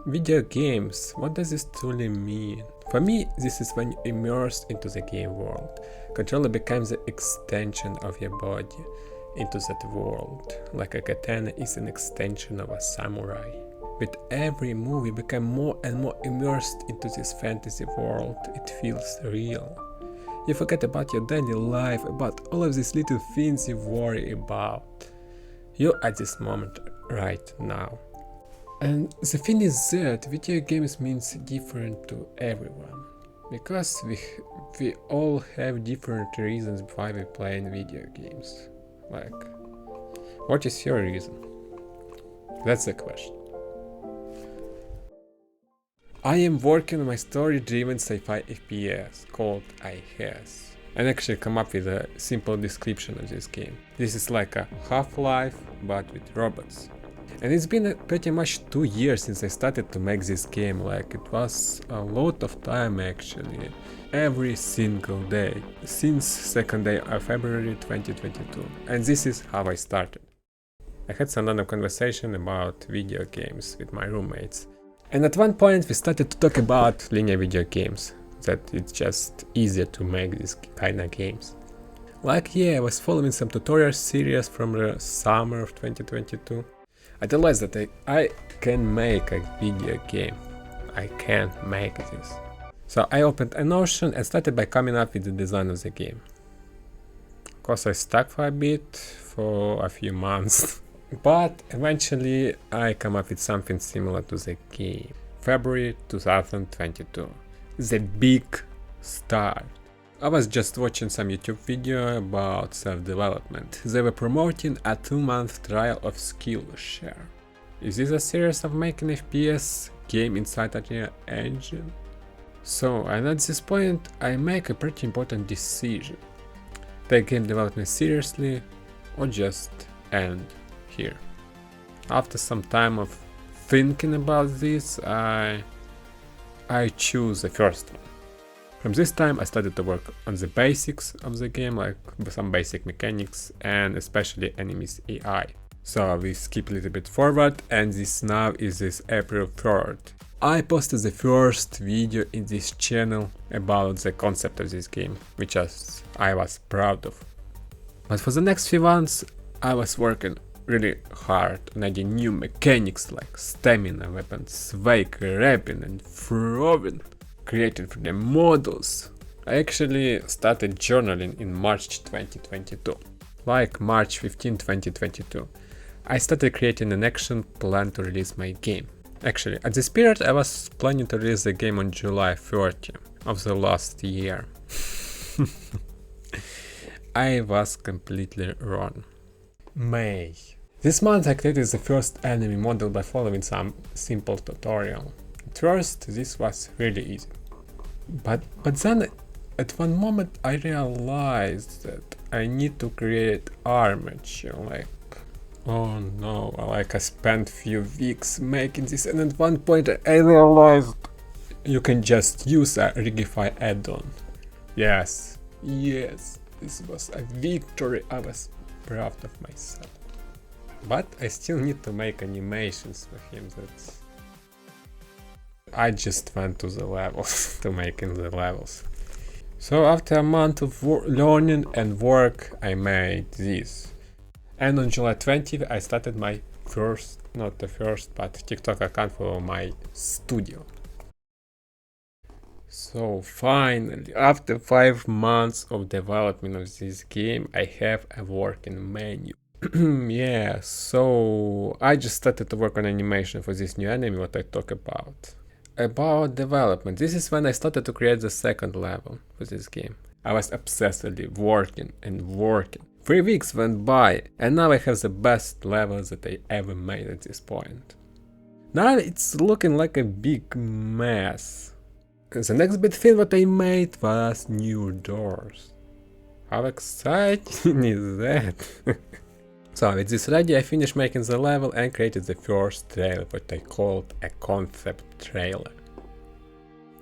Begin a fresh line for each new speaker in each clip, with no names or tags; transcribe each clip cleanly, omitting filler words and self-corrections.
Video games, what does this truly mean? For me, this is when you immerse into the game world. Controller becomes the extension of your body into that world, like a katana is an extension of a samurai. With every move you become more and more immersed into this fantasy world, it feels real. You forget about your daily life, about all of these little things you worry about. You're at this moment right now. And the thing is that video games means different to everyone, because we all have different reasons why we play in video games. Like, what is your reason? That's the question. I am working on my story-driven sci-fi FPS called IHS, and actually come up with a simple description of this game. This is like a Half-Life, but with robots. And it's been pretty much 2 years since I started to make this game, like it was a lot of time actually, every single day, since 2nd day of February 2022. And this is how I started. I had some random conversation about video games with my roommates. And at one point we started to talk about linear video games, that it's just easier to make these kind of games. Like yeah, I was following some tutorial series from the summer of 2022. I realized that I can make a video game. I can make this. So I opened a Notion and started by coming up with the design of the game. Of course I stuck for a bit, for a few months. But eventually I come up with something similar to the game. February 2022. The big start. I was just watching some YouTube video about self-development. They were promoting a 2-month trial of Skillshare. Is this a series of making FPS game inside a engine? So, and at this point I make a pretty important decision. Take game development seriously or just end here. After some time of thinking about this, I choose the first one. From this time I started to work on the basics of the game, like some basic mechanics and especially enemies AI. So we skip a little bit forward, and this now is this April 3rd. I posted the first video in this channel about the concept of this game, which I was proud of. But for the next few months I was working really hard on adding new mechanics like stamina, weapons, wake, rapping and throwing, created for the models. I actually started journaling in March 2022, like March 15, 2022. I started creating an action plan to release my game. Actually, at this period I was planning to release the game on July 30 of the last year. I was completely wrong. May. This month I created the first enemy model by following some simple tutorial. At first this was really easy. But then at one moment I realized that I need to create armature, like oh no, like I spent few weeks making this, and at one point I realized you can just use a Rigify add-on. Yes, this was a victory, I was proud of myself. But I still need to make animations for him. I just went to the levels, to making the levels. So after a month of learning and work, I made this. And on July 20th, I started my first, not the first, but TikTok account for my studio. So finally, after 5 months of development of this game, I have a working menu. Yeah, so I just started to work on animation for this new anime, what I talk about. About development, this is when I started to create the second level for this game. I was obsessively working and working. 3 weeks went by, and now I have the best level that I ever made at this point. Now it's looking like a big mess. The next big thing what I made was new doors. How exciting is that? So with this ready, I finished making the level and created the first trailer, what I called a concept trailer.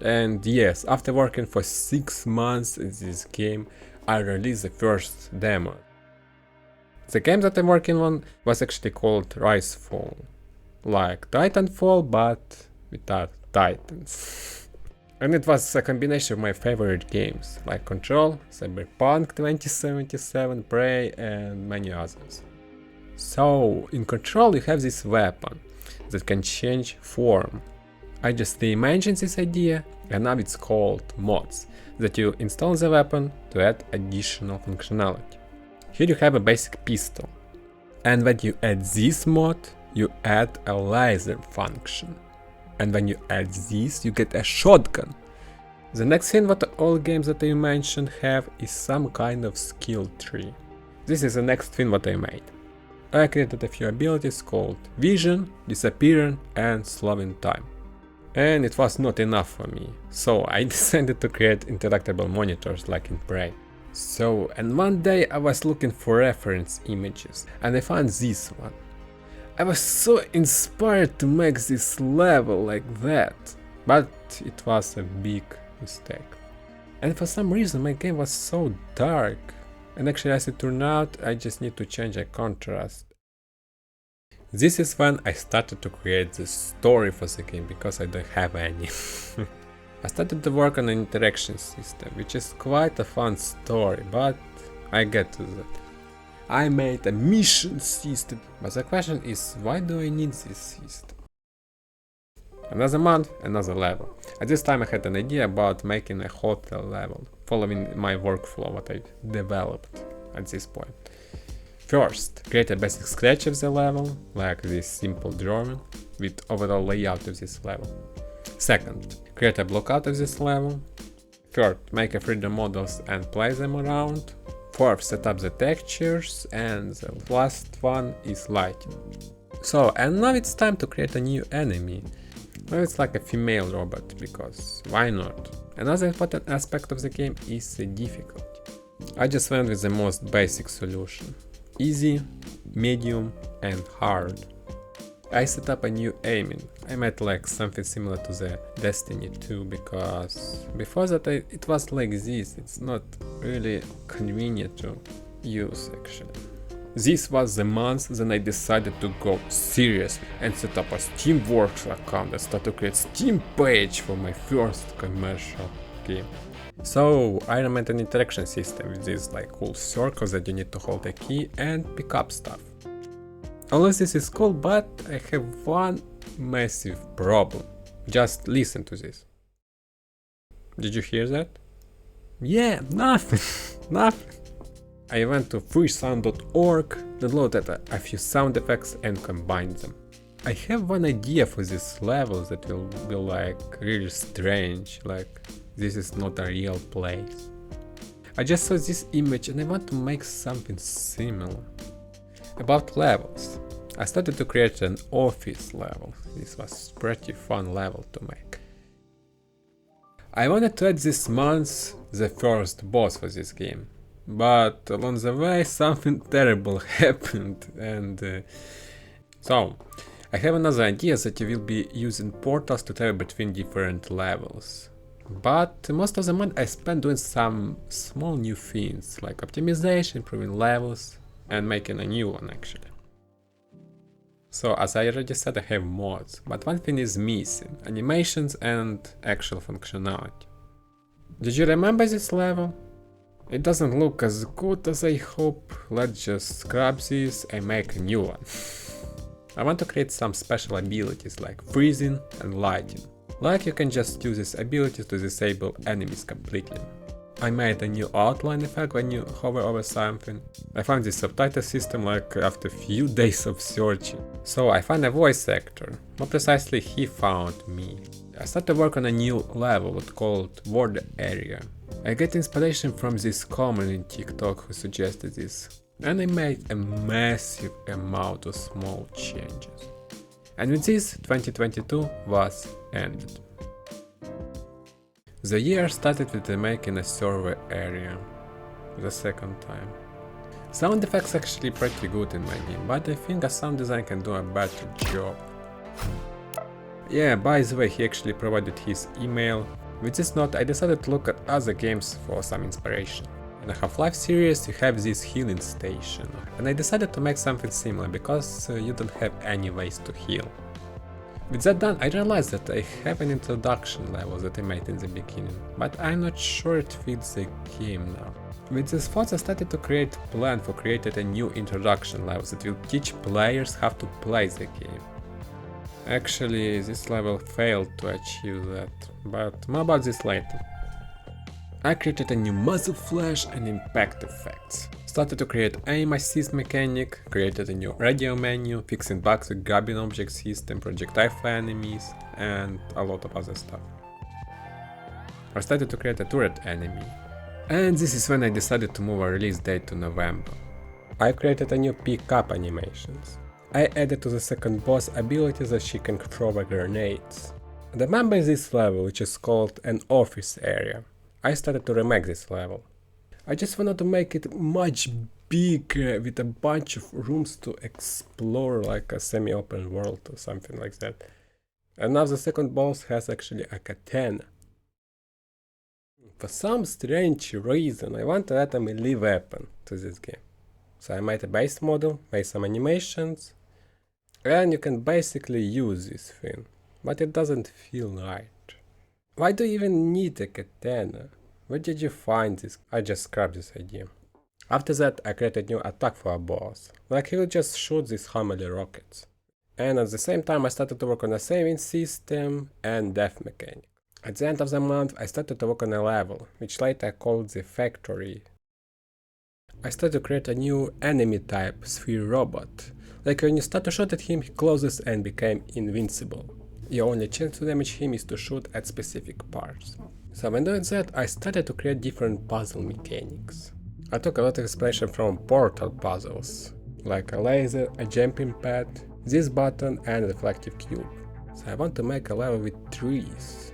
And yes, after working for 6 months in this game, I released the first demo. The game that I'm working on was actually called Rise Fall, like Titanfall, but without titans. And it was a combination of my favorite games, like Control, Cyberpunk 2077, Prey, and many others. So, in Control you have this weapon that can change form. I just reimagined this idea, and now it's called mods, that you install the weapon to add additional functionality. Here you have a basic pistol, and when you add this mod, you add a laser function. And when you add this, you get a shotgun. The next thing what all games that I mentioned have is some kind of skill tree. This is the next thing what I made. I created a few abilities called Vision, Disappearing, and Slowing Time. And it was not enough for me, so I decided to create interactable monitors like in Prey. So, and one day I was looking for reference images, and I found this one. I was so inspired to make this level like that, but it was a big mistake. And for some reason my game was so dark, and actually as it turned out I just need to change the contrast. This is when I started to create the story for the game, because I don't have any. I started to work on an interaction system, which is quite a fun story, but I get to that. I made a mission system, but the question is, why do I need this system? Another month, another level. At this time I had an idea about making a hotel level, following my workflow what I developed at this point. First, create a basic sketch of the level, like this simple drawing, with overall layout of this level. Second, create a blockout of this level. Third, make a 3D models and place them around. Fourth, set up the textures, and the last one is lighting. So, and now it's time to create a new enemy. Now it's like a female robot, because why not? Another important aspect of the game is the difficulty. I just went with the most basic solution. Easy, medium, and hard. I set up a new aiming. I made like something similar to the Destiny 2, because before that it was like this. It's not really convenient to use actually. This was the month then I decided to go serious and set up a Steamworks account and start to create Steam page for my first commercial game. So I made an interaction system with these like cool circles that you need to hold a key and pick up stuff. All of this is cool, but I have one massive problem. Just listen to this. Did you hear that? Yeah, nothing, nothing. I went to freesound.org, downloaded a few sound effects and combined them. I have one idea for this level that will be like really strange, like this is not a real place. I just saw this image and I want to make something similar. About levels. I started to create an office level. This was pretty fun level to make. I wanted to add this month the first boss for this game, but along the way something terrible happened, and so I have another idea that you will be using portals to travel between different levels. But most of the month I spent doing some small new things like optimization, improving levels, and making a new one actually. So as I already said, I have mods, but one thing is missing: animations and actual functionality. Did you remember this level? It doesn't look as good as I hope. Let's just scrap this and make a new one. I want to create some special abilities like freezing and lighting. Like you can just use these abilities to disable enemies completely. I made a new outline effect when you hover over something. I found this subtitle system like after few days of searching. So I found a voice actor, more precisely he found me. I started work on a new level called Word Area. I get inspiration from this comment in TikTok who suggested this, and I made a massive amount of small changes. And with this, 2022 was ended. The year started with making a server area, the second time. Sound effects actually pretty good in my game, but I think a sound design can do a better job. Yeah, by the way, he actually provided his email. With this note, I decided to look at other games for some inspiration. In the Half-Life series you have this healing station, and I decided to make something similar because you don't have any ways to heal. With that done, I realized that I have an introduction level that I made in the beginning, but I'm not sure it fits the game now. With these thoughts, I started to create a plan for creating a new introduction level that will teach players how to play the game. Actually, this level failed to achieve that, but more about this later. I created a new muzzle flash and impact effects. Started to create aim assist mechanic, created a new radio menu, fixing bugs with grabbing object system, projectile for enemies, and a lot of other stuff. I started to create a turret enemy. And this is when I decided to move our release date to November. I created a new pick-up animations. I added to the second boss ability that she can throw grenades. Remember this level, which is called an office area. I started to remake this level. I just wanted to make it much bigger with a bunch of rooms to explore, like a semi-open world or something like that. And now the second boss has actually a katana. For some strange reason I want to add a melee weapon to this game. So I made a base model, made some animations, and you can basically use this thing, but it doesn't feel right. Why do you even need a katana? Where did you find this? I just scrapped this idea. After that I created a new attack for a boss, like he will just shoot these homely rockets. And at the same time I started to work on a saving system and death mechanic. At the end of the month I started to work on a level, which later I called the factory. I started to create a new enemy type, sphere robot. Like when you start to shoot at him, he closes and became invincible. Your only chance to damage him is to shoot at specific parts. So when doing that, I started to create different puzzle mechanics. I took a lot of inspiration from Portal puzzles, like a laser, a jumping pad, this button and a reflective cube. So I want to make a level with trees.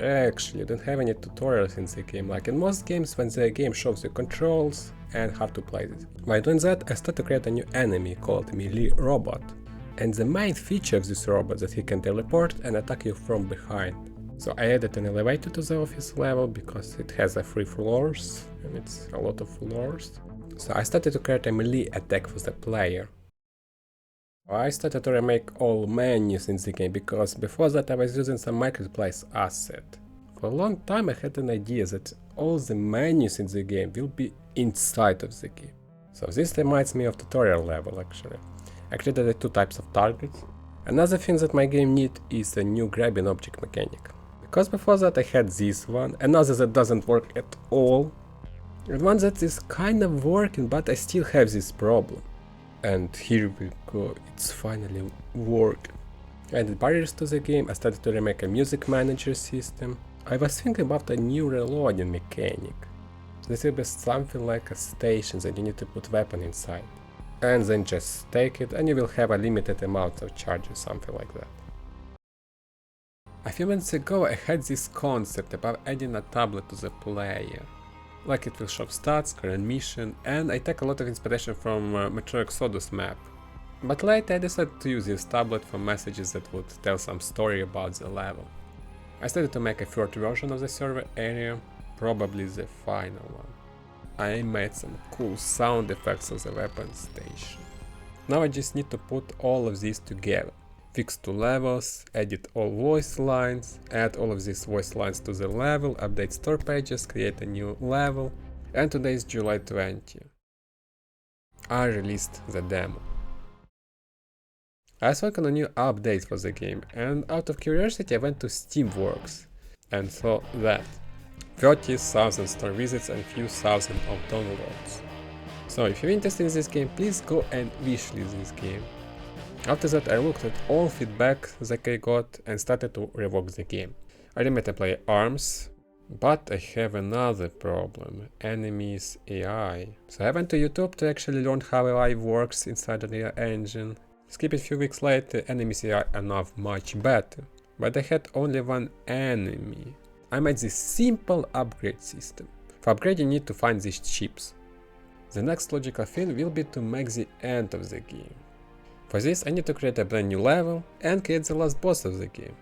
Actually, I don't have any tutorials in the game, like in most games when the game shows you controls and how to play this. By doing that, I started to create a new enemy called Melee Robot. And the main feature of this robot is that he can teleport and attack you from behind. So I added an elevator to the office level because it has 3 floors and it's a lot of floors. So I started to create a melee attack for the player. I started to remake all menus in the game because before that I was using some marketplace asset. For a long time I had an idea that all the menus in the game will be inside of the game. So this reminds me of tutorial level actually. I created 2 types of targets. Another thing that my game needs is a new grabbing object mechanic. Because before that I had this one, another that doesn't work at all, and one that is kind of working but I still have this problem. And here we go, it's finally working. I added barriers to the game, I started to remake a music manager system. I was thinking about a new reloading mechanic. This will be something like a station that you need to put weapon inside. And then just take it and you will have a limited amount of charge or something like that. A few months ago I had this concept about adding a tablet to the player. Like it will show stats, current mission, and I take a lot of inspiration from Metro Exodus map. But later I decided to use this tablet for messages that would tell some story about the level. I started to make a third version of the server area, probably the final one. I made some cool sound effects of the weapon station. Now I just need to put all of these together. Fix 2 levels, edit all voice lines, add all of these voice lines to the level, update store pages, create a new level, and today is July 20. I released the demo. I was working on a new update for the game, and out of curiosity I went to Steamworks and saw that 30,000 store visits and few thousand of downloads. So if you're interested in this game, please go and wishlist this game. After that I looked at all feedback that I got and started to rework the game. I remade the player arms, but I have another problem, enemies AI. So I went to YouTube to actually learn how AI works inside the AI engine. Skip it a few weeks later, enemies AI are now much better, but I had only one enemy. I made this simple upgrade system. For upgrade you need to find these chips. The next logical thing will be to make the end of the game. For this I need to create a brand new level and create the last boss of the game.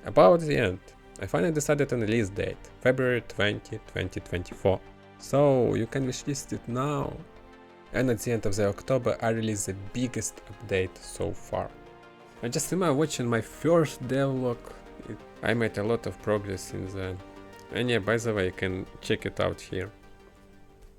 About the end, I finally decided on release date, February 20, 2024. So you can wishlist it now. And at the end of the October I release the biggest update so far. I just remember watching my first devlog. I made a lot of progress since then. And yeah, by the way, you can check it out here.